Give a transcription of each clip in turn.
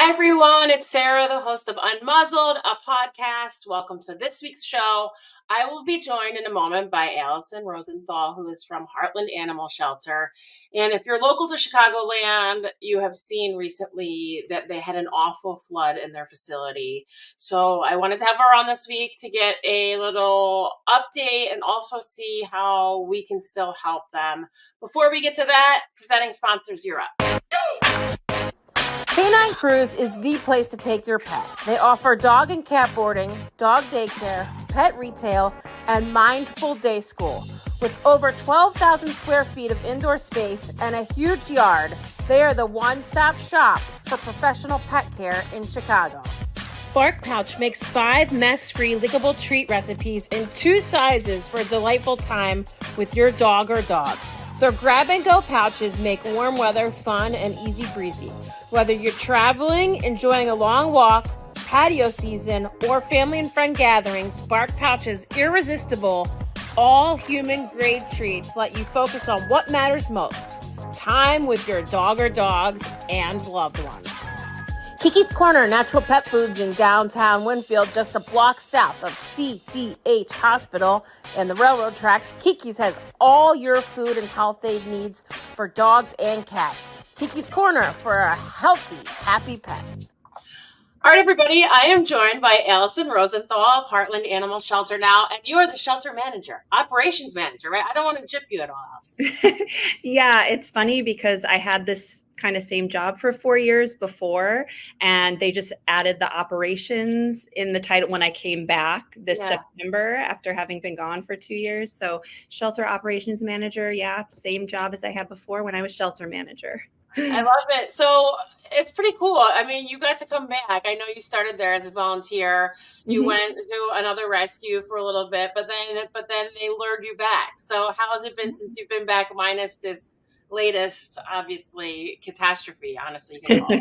Hi, everyone. It's Sarah, the host of Unmuzzled, a podcast. Welcome to this week's show. I will be joined in a moment by Allyson Rosenthal, who is from Heartland Animal Shelter. And if you're local to Chicagoland, you have seen recently that they had an awful flood in their facility. So I wanted to have her on this week to get a little update and also see how we can still help them. Before we get to that, presenting sponsors, you're up. Canine Cruise is the place to take your pet. They offer dog and cat boarding, dog daycare, pet retail, and mindful day school. With over 12,000 square feet of indoor space and a huge yard, they are the one-stop shop for professional pet care in Chicago. Bark Pouch makes 5 mess-free lickable treat recipes in 2 sizes for a delightful time with your dog or dogs. Their grab-and-go pouches make warm weather fun and easy breezy. Whether you're traveling, enjoying a long walk, patio season, or family and friend gatherings, Bark Pouch's irresistible, all-human-grade treats let you focus on what matters most: time with your dog or dogs and loved ones. Kiki's Corner Natural Pet Foods in downtown Winfield, just a block south of CDH Hospital and the railroad tracks. Kiki's has all your food and health aid needs for dogs and cats. Kiki's Corner for a healthy, happy pet. All right, everybody, I am joined by Allyson Rosenthal of Heartland Animal Shelter now, and you are the shelter manager, operations manager, right? I don't want to jip you at all, Allyson. Yeah, it's funny because I had this kind of same job for 4 years before, and they just added the operations in the title when I came back this September after having been gone for 2 years. So shelter operations manager, same job as I had before when I was shelter manager. I love it. So it's pretty cool. I mean, you got to come back. I know you started there as a volunteer. You went to another rescue for a little bit, but then they lured you back. So how has it been since you've been back, minus this latest, obviously, catastrophe, honestly, you can call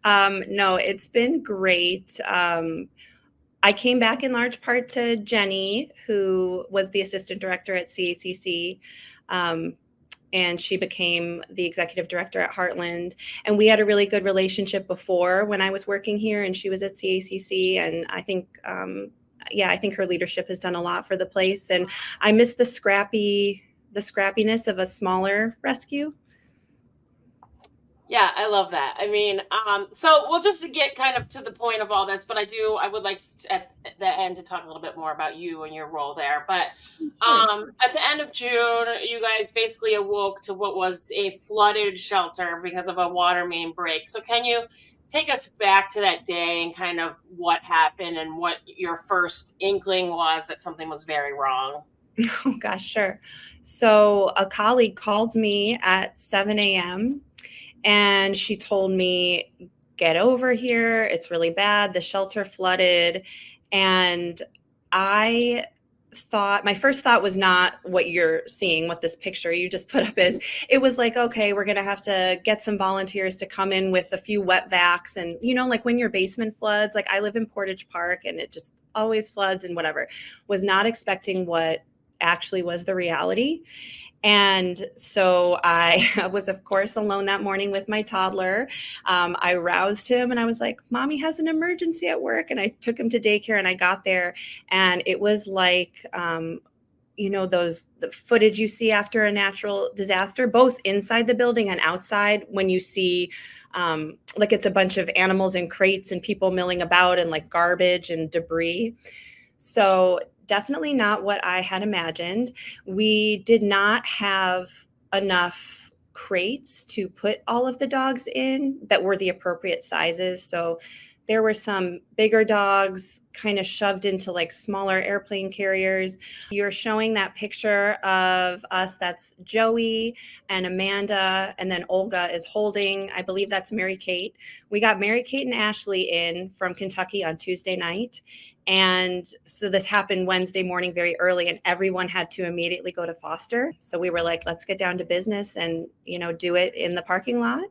it? No, it's been great. I came back in large part to Jenny, who was the assistant director at CACC. And she became the executive director at Heartland. And we had a really good relationship before when I was working here and she was at CACC. And I think, I think her leadership has done a lot for the place. And I miss the scrappiness of a smaller rescue. Yeah, I love that. I mean, so we'll just get kind of to the point of all this, but I would like to, at the end to talk a little bit more about you and your role there. But at the end of June, you guys basically awoke to what was a flooded shelter because of a water main break. So can you take us back to that day and kind of what happened and what your first inkling was that something was very wrong? Oh, gosh, sure. So a colleague called me at 7 a.m. and she told me, get over here. It's really bad. The shelter flooded. And I thought, my first thought was not what you're seeing, what this picture you just put up is. It was like, okay, we're going to have to get some volunteers to come in with a few wet vacs. And, like when your basement floods, like I live in Portage Park and it just always floods and whatever. Was not expecting what actually was the reality. And so I was, of course, alone that morning with my toddler. I roused him and I was like, Mommy has an emergency at work. And I took him to daycare and I got there and it was like, the footage you see after a natural disaster, both inside the building and outside, when you see like it's a bunch of animals in crates and people milling about and like garbage and debris. So definitely not what I had imagined. We did not have enough crates to put all of the dogs in that were the appropriate sizes. So there were some bigger dogs kind of shoved into like smaller airplane carriers. You're showing that picture of us. That's Joey and Amanda. And then Olga is holding, I believe that's Mary Kate. We got Mary Kate and Ashley in from Kentucky on Tuesday night. And so this happened Wednesday morning very early and everyone had to immediately go to foster. So we were like, let's get down to business and, do it in the parking lot.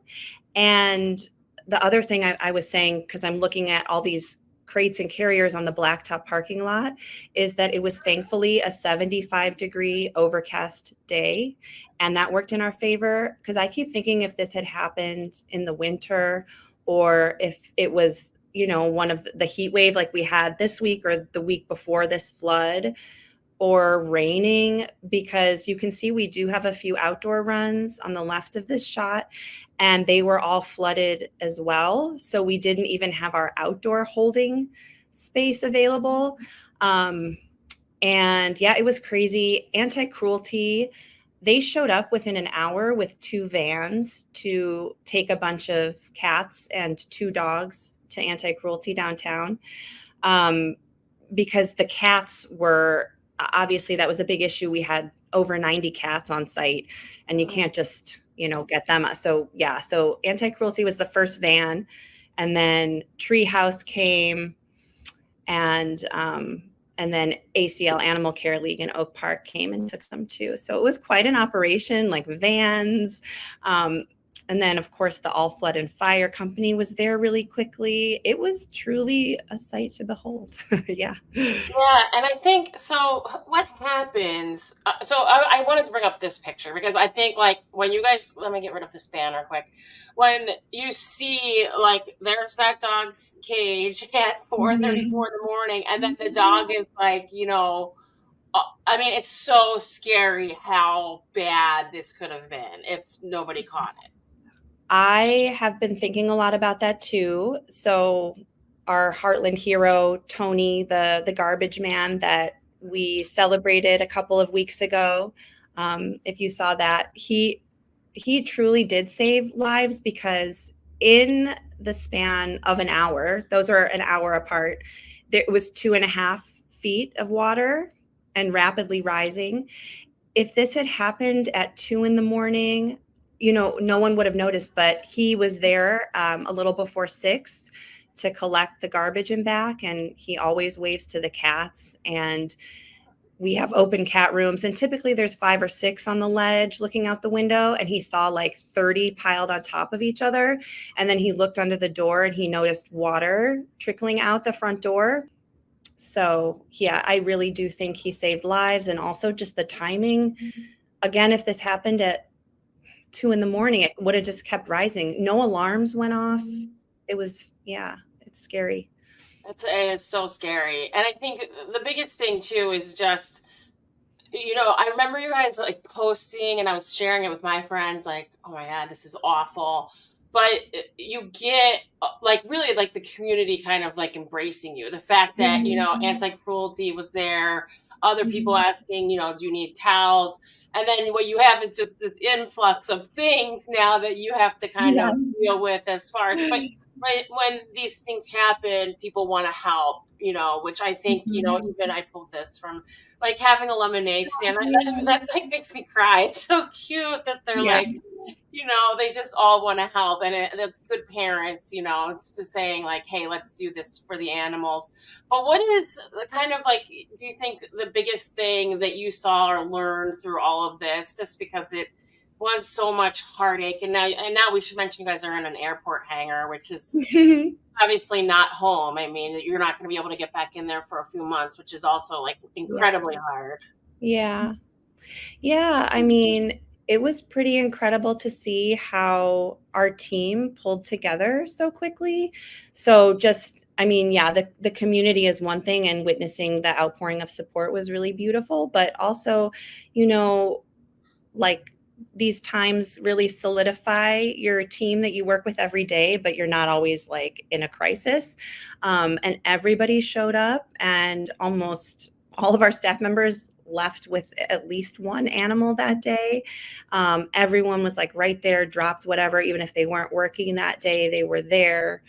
And the other thing I was saying, because I'm looking at all these crates and carriers on the blacktop parking lot, is that it was thankfully a 75-degree overcast day. And that worked in our favor because I keep thinking if this had happened in the winter or if it was, one of the heat wave like we had this week or the week before this flood, or raining, because you can see we do have a few outdoor runs on the left of this shot, and they were all flooded as well. So we didn't even have our outdoor holding space available. And yeah, it was crazy. Anti-cruelty, they showed up within an hour with 2 vans to take a bunch of cats and 2 dogs to anti-cruelty downtown. Because the cats were, obviously that was a big issue. We had over 90 cats on site, and you can't just, get them. So yeah, so anti-cruelty was the first van, and then Treehouse came, and then ACL Animal Care League in Oak Park came and took some too. So it was quite an operation, like vans. And then, of course, the All Flood and Fire Company was there really quickly. It was truly a sight to behold. Yeah. Yeah, and I think so. What happens? I wanted to bring up this picture because I think like when you guys, let me get rid of this banner quick. When you see like there's that dog's cage at 4:34 in the morning, and then the dog is like, I mean, it's so scary how bad this could have been if nobody caught it. I have been thinking a lot about that too. So our Heartland hero, Tony, the garbage man that we celebrated a couple of weeks ago, if you saw that, he truly did save lives, because in the span of an hour, those are an hour apart, there was 2.5 feet of water and rapidly rising. If this had happened at 2 a.m, no one would have noticed, but he was there a little before 6 to collect the garbage and back. And he always waves to the cats, and we have open cat rooms, and typically there's 5 or 6 on the ledge looking out the window. And he saw like 30 piled on top of each other. And then he looked under the door and he noticed water trickling out the front door. So yeah, I really do think he saved lives. And also just the timing. Again, if this happened at 2 a.m, it would have just kept rising. No alarms went off. It was, yeah, it's scary. It's so scary. And I think the biggest thing too is just, I remember you guys like posting, and I was sharing it with my friends, like, oh my God, this is awful. But you get like really like the community kind of like embracing you. The fact that, anti-cruelty was there, other people asking, do you need towels? And then what you have is just this influx of things now that you have to kind of deal with as far as, but when these things happen, people want to help, which I think, even I pulled this from like having a lemonade stand. That like makes me cry. It's so cute that they're like, they just all want to help. And that's good parents, just saying like, hey, let's do this for the animals. But what is kind of like, do you think the biggest thing that you saw or learned through all of this, just because it was so much heartache? And now we should mention you guys are in an airport hangar, which is obviously not home. I mean, you're not going to be able to get back in there for a few months, which is also like incredibly hard. Yeah. Yeah. I mean, it was pretty incredible to see how our team pulled together so quickly. So just, I mean, yeah, the community is one thing, and witnessing the outpouring of support was really beautiful, but also, like these times really solidify your team that you work with every day, but you're not always like in a crisis. And everybody showed up, and almost all of our staff members left with at least one animal that day. Everyone was like right there, dropped whatever, even if they weren't working that day, they were there.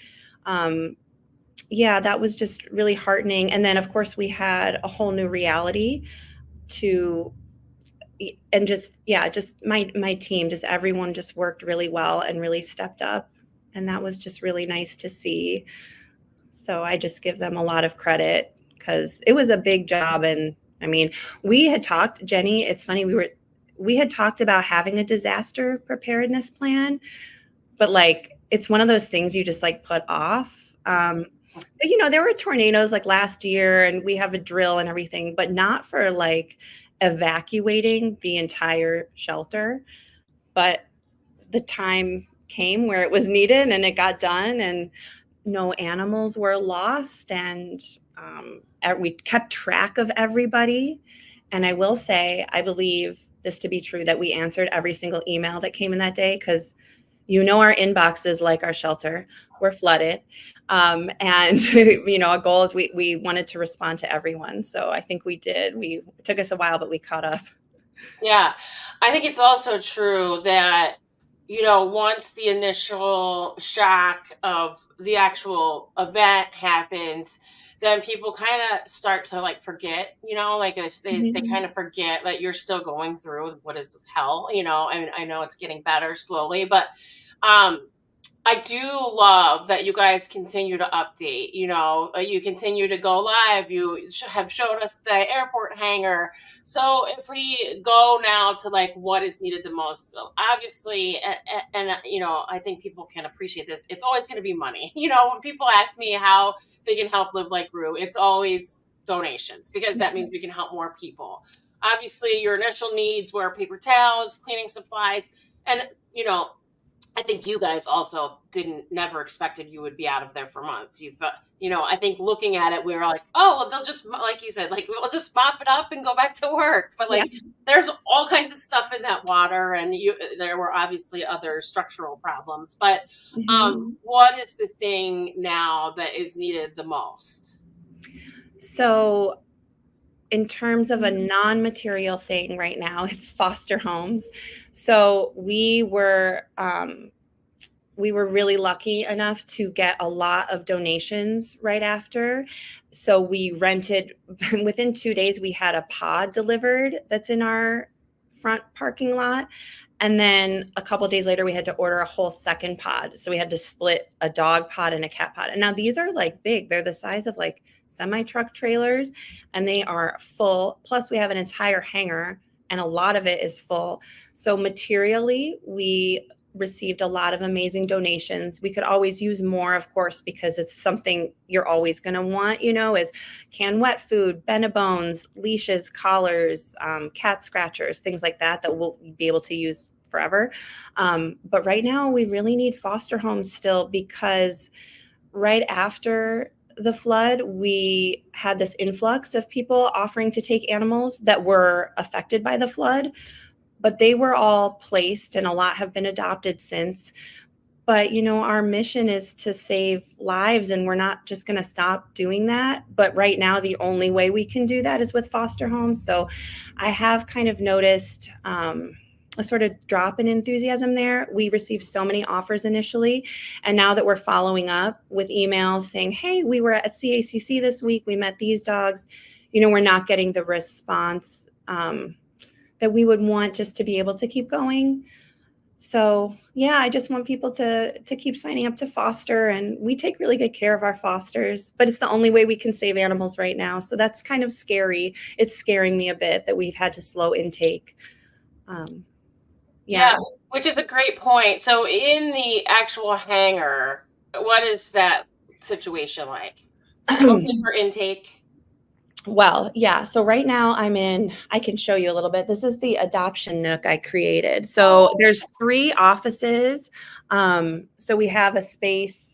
Yeah, that was just really heartening. And then of course we had a whole new reality and just my team, just everyone just worked really well and really stepped up. And that was just really nice to see. So I just give them a lot of credit, because it was a big job. And I mean, we had talked, Jenny, it's funny, we had talked about having a disaster preparedness plan, but like, it's one of those things you just like put off. But there were tornadoes like last year, and we have a drill and everything, but not for like evacuating the entire shelter. But the time came where it was needed and it got done, and no animals were lost, and we kept track of everybody. And I will say, I believe this to be true, that we answered every single email that came in that day, because our inbox is like our shelter. We're flooded. And, our goal is we wanted to respond to everyone. So I think we did. It took us a while, but we caught up. Yeah. I think it's also true that, once the initial shock of the actual event happens, then people kind of start to like forget, like if they kind of forget that you're still going through what is hell, I know it's getting better slowly, but I do love that you guys continue to update, you continue to go live. You have showed us the airport hangar. So if we go now to like what is needed the most, so obviously, and I think people can appreciate this. It's always going to be money. When people ask me how they can help Live Like Rue, it's always donations, because that means we can help more people. Obviously, your initial needs were paper towels, cleaning supplies, and, I think you guys also never expected you would be out of there for months. You thought, I think looking at it, we were like, oh, well, they'll just, like you said, like, we'll just mop it up and go back to work. But like, there's all kinds of stuff in that water, and there were obviously other structural problems. But what is the thing now that is needed the most? So in terms of a non-material thing right now, it's foster homes. So we were really lucky enough to get a lot of donations right after. So we rented, within 2 days, we had a pod delivered that's in our front parking lot. And then a couple of days later, we had to order a whole second pod. So we had to split a dog pod and a cat pod. And now these are like big. They're the size of like semi-truck trailers, and they are full. Plus we have an entire hangar, and a lot of it is full. So materially, we received a lot of amazing donations. We could always use more, of course, because it's something you're always going to want, is canned wet food, Benabones, leashes, collars, cat scratchers, things like that we'll be able to use forever. But right now we really need foster homes still, because right after the flood, we had this influx of people offering to take animals that were affected by the flood, but they were all placed, and a lot have been adopted since. But, our mission is to save lives, and we're not just going to stop doing that. But right now, the only way we can do that is with foster homes. So I have kind of noticed a sort of drop in enthusiasm there. We received so many offers initially, and now that we're following up with emails saying, hey, we were at CACC this week, we met these dogs, we're not getting the response that we would want just to be able to keep going. So yeah, I just want people to keep signing up to foster, and we take really good care of our fosters, but it's the only way we can save animals right now. So that's kind of scary. It's scaring me a bit that we've had to slow intake. Yeah, which is a great point. So in the actual hangar, what is that situation like? Mostly for intake? Well, yeah. So right now I can show you a little bit. This is the adoption nook I created. So there's 3 offices. So we have a space.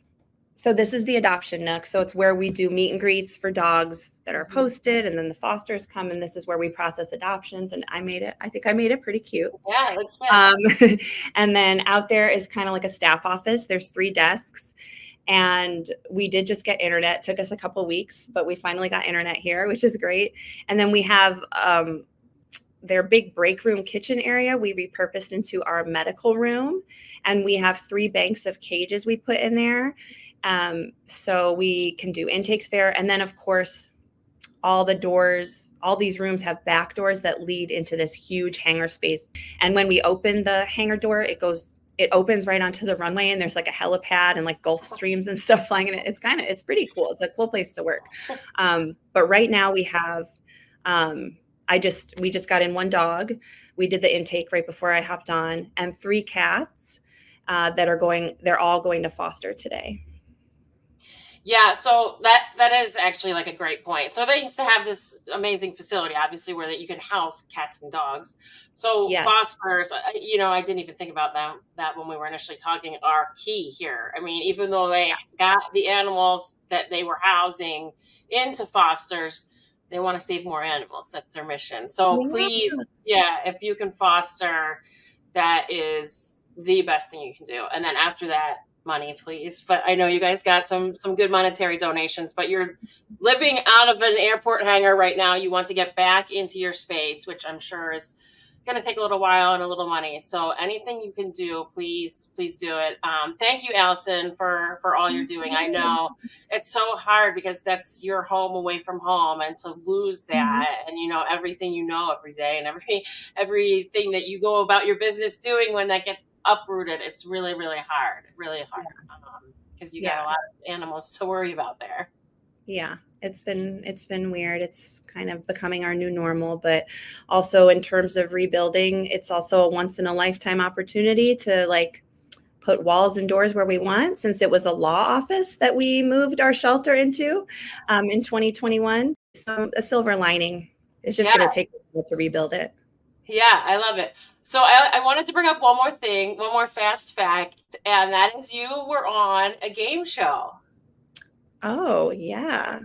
So this is the adoption nook. So it's where we do meet and greets for dogs that are posted, and then the fosters come, and this is where we process adoptions. And I think I made it pretty cute. Yeah, it looks good. And then out there is kind of like a staff office. There's 3 desks. And we did just get internet. It took us a couple of weeks, but we finally got internet here, which is great. And then we have their big break room kitchen area we repurposed into our medical room. And we have 3 banks of cages we put in there. So we can do intakes there. And then, of course, all these rooms have back doors that lead into this huge hangar space. And when we open the hangar door, it opens right onto the runway, and there's like a helipad and like Gulf Streams and stuff flying in it. It's pretty cool. It's a cool place to work. But right now we have, we just got in 1 dog. We did the intake right before I hopped on, and 3 cats they're all going to foster today. Yeah, so that is actually like a great point. So they used to have this amazing facility, obviously, where that you can house cats and dogs. So Yes. fosters, I didn't even think about them that when we were initially talking, are key here. I mean, even though they got the animals that they were housing into fosters, they want to save more animals. That's their mission. So Yeah. please, yeah, if you can foster, that is the best thing you can do. And then after that, money, please. But I know you guys got some good monetary donations, but you're living out of an airport hangar right now. You want to get back into your space, which I'm sure is going to take a little while and a little money. So anything you can do, please do it. Thank you, Allyson, for all you're doing. I know it's so hard because that's your home away from home, and to lose that, and everything every day, and everything that you go about your business doing, when that gets uprooted, it's really hard, because you got a lot of animals to worry about there. Yeah, it's been weird. It's kind of becoming our new normal, but also in terms of rebuilding, it's also a once in a lifetime opportunity to like put walls and doors where we want, since it was a law office that we moved our shelter into in 2021. So a silver lining. It's just going to take a while to rebuild it. Yeah, I love it. So I wanted to bring up one more thing, one more fast fact, and that is you were on a game show. Oh, yeah.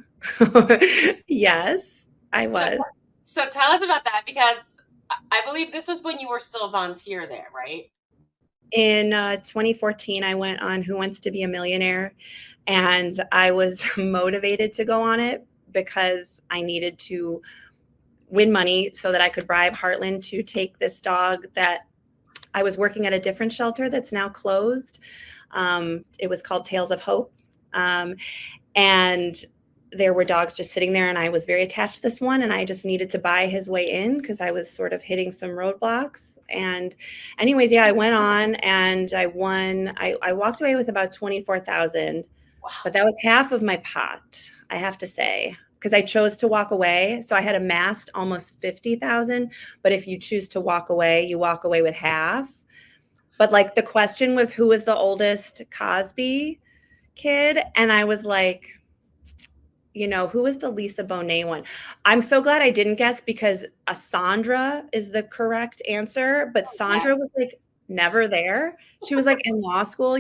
Yes, I was. So tell us about that, because I believe this was when you were still a volunteer there, right? In 2014, I went on Who Wants to Be a Millionaire, and I was motivated to go on it because I needed to win money so that I could bribe Heartland to take this dog that I was working at a different shelter that's now closed. It was called Tales of Hope. And there were dogs just sitting there, and I was very attached to this one, and I just needed to buy his way in because I was sort of hitting some roadblocks. And anyways, yeah, I went on and I won. I walked away with about 24,000, but that was half of my pot, I have to say, because I chose to walk away. So I had amassed almost 50,000, but if you choose to walk away, you walk away with half. But like the question was, who was the oldest Cosby kid? And I was like, who was the Lisa Bonet one? I'm so glad I didn't guess, because Sandra is the correct answer, but Sandra was like never there. She was like in law school,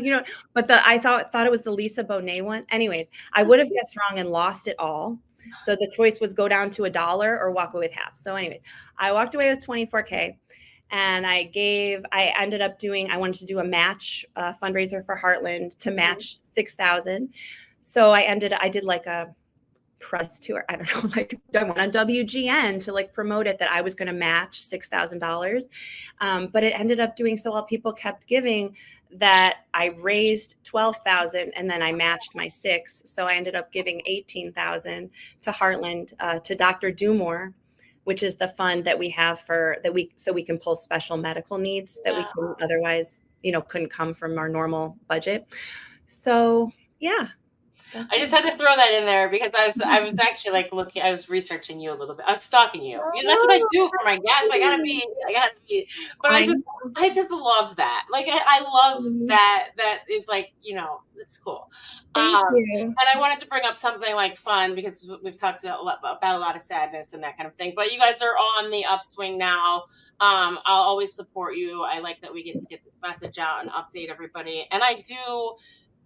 but I thought it was the Lisa Bonet one. Anyways, I would have guessed wrong and lost it all. So the choice was go down to $1 or walk away with half. So anyways, I walked away with 24K. And I ended up I wanted to do a match fundraiser for Heartland to match 6,000. So I did like a press tour. I don't know, like I went on WGN to like promote it, that I was going to match $6,000. But it ended up doing so well. People kept giving that I raised 12,000, and then I matched my 6. So I ended up giving 18,000 to Heartland, to Dr. Dumore, which is the fund that we have so we can pull special medical needs that we can otherwise, couldn't come from our normal budget. So yeah. I just had to throw that in there because I was actually like looking, I was researching you a little bit. I was stalking you. That's what I do for my guests. I gotta be. But I just love that. Like I love that is like, it's cool. Thank you. And I wanted to bring up something like fun, because we've talked about a lot of sadness and that kind of thing. But you guys are on the upswing now. I'll always support you. I like that we get to get this message out and update everybody. And I do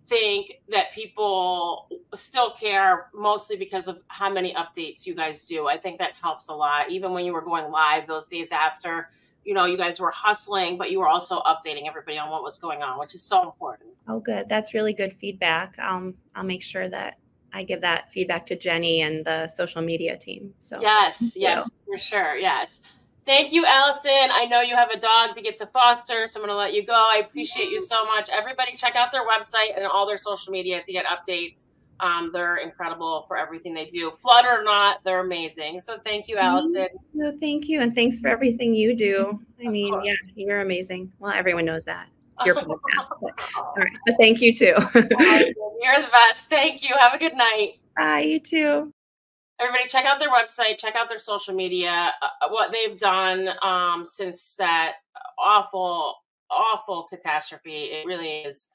think that people still care, mostly because of how many updates you guys do. I think that helps a lot. Even when you were going live those days after, you guys were hustling, but you were also updating everybody on what was going on, which is so important. Oh, good. That's really good feedback. I'll make sure that I give that feedback to Jenny and the social media team. So yes, for sure. Yes. Thank you, Allyson. I know you have a dog to get to foster, so I'm going to let you go. I appreciate you so much. Everybody check out their website and all their social media to get updates. They're incredible for everything they do. Flood or not, they're amazing. So thank you, Allyson. No, thank you. And thanks for everything you do. I mean, yeah, you're amazing. Well, everyone knows that. It's your podcast. All right. But thank you too. You're the best. Thank you. Have a good night. Bye, you too. Everybody check out their website, check out their social media, what they've done since that awful catastrophe. It really is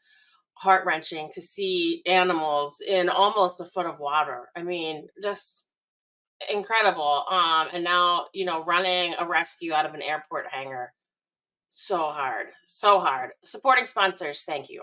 heart-wrenching to see animals in almost a foot of water. I mean, just incredible. And now, running a rescue out of an airport hangar. So hard. So hard. Supporting sponsors, thank you.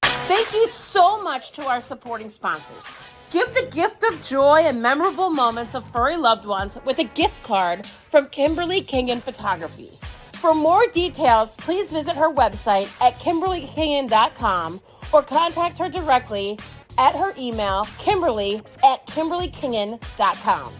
Thank you so much to our supporting sponsors. Give the gift of joy and memorable moments of furry loved ones with a gift card from Kimberly Kingen Photography. For more details, please visit her website at KimberlyKingen.com or contact her directly at her email, kimberly@kimberlykingen.com.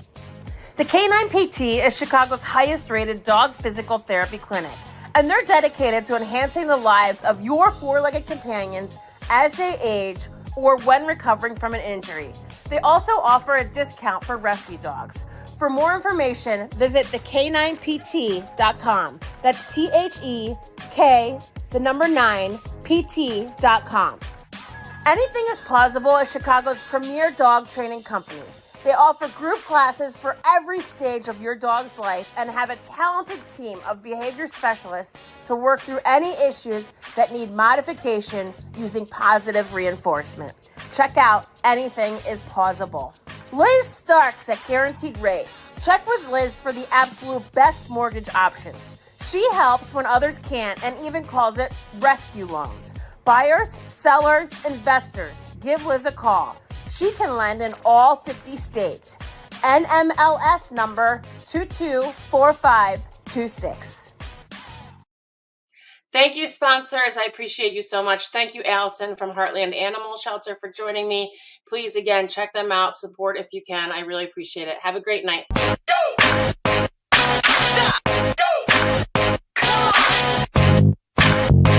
The Canine PT is Chicago's highest rated dog physical therapy clinic, and they're dedicated to enhancing the lives of your four-legged companions as they age or when recovering from an injury. They also offer a discount for rescue dogs. For more information, visit thek9pt.com. That's THEK9pt.com. Anything is Plausible is Chicago's premier dog training company. They offer group classes for every stage of your dog's life and have a talented team of behavior specialists to work through any issues that need modification using positive reinforcement. Check out Anything is Plausible. Liz Starks at Guaranteed Rate. Check with Liz for the absolute best mortgage options. She helps when others can't and even calls it rescue loans. Buyers, sellers, investors, give Liz a call. She can lend in all 50 states. NMLS number 224526. Thank you, sponsors. I appreciate you so much. Thank you, Allyson from Heartland Animal Shelter, for joining me. Please, again, check them out. Support if you can. I really appreciate it. Have a great night.